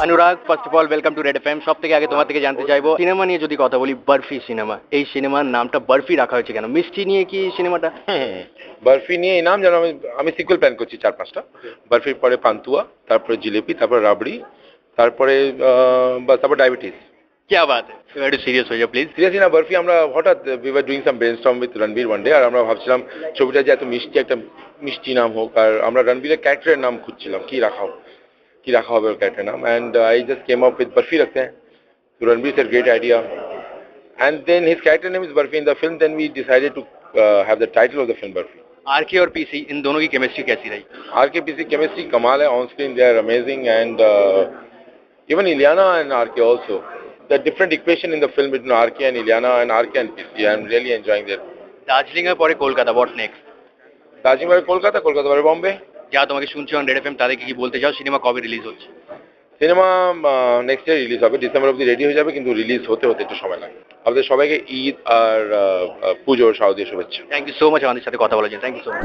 Anurag, first of all welcome to red FM. সব থেকে আগে তোমার থেকে জানতে চাইবো সিনেমা নিয়ে যদি কথা বলি, বরফি সিনেমা, এই সিনেমার নামটা বরফি রাখা হয়েছে কেন? মিষ্টি নিয়ে কি সিনেমাটা? বরফি নিয়ে এই নাম যেন আমি সিকুয়েল প্ল্যান করছি 4-5টা। বরফির পরে পান্তুয়া, তারপরে জিলেপি, তারপরে রাবড়ি, তারপরে বাস, তারপর ডায়াবেটিস। क्या बात है, একটু সিরিয়াস হয়ে যাও প্লিজ। সিরিয়াসলি না, বরফি আমরা হঠাৎ we were doing some brainstorm with Ranbir one day, আর আমরা ভাবছিলাম ছবিটা যে এত মিষ্টি, একটা মিষ্টি নাম হোক, আর আমরা রণবীরের ক্যারেক্টারের নাম খুঁজছিলাম কি রাখা হবে ওর ক্যারেক্টারের নাম, and I just came up with barfi রাখতে हैं। तो Ranbir said great idea, and then his character name is Barfi in the film. Then we decided to have the title of the film Barfi. RK और PC, इन दोनों की chemistry कैसी रही? RKPC chemistry kamal hai, on screen they are amazing, and even Ileana and RK also. The different equation in the film between RK and Ileana and RK and PC, I'm really enjoying that. Darjeeling এর পরে Kolkata, what next? Darjeeling পরে কলকাতা, কলকাতা পরে বম্বে। যা তোমাকে শুনছি on red FM, তাদেরকে কি বলতে চাও? সিনেমা কবে রিলিজ হচ্ছে? সিনেমা নেক্সট ইয়ার রিলিজ হবে, ডিসেম্বর অবধি রেডি হয়ে যাবে, কিন্তু রিলিজ হতে হতে একটু সময় লাগে। আপনাদের সবাইকে ঈদ আর পুজোর শারদীয় শুভেচ্ছা। থ্যাংক ইউ সো মাচ আমাদের সাথে কথা বলার জন্য। Thank you so much.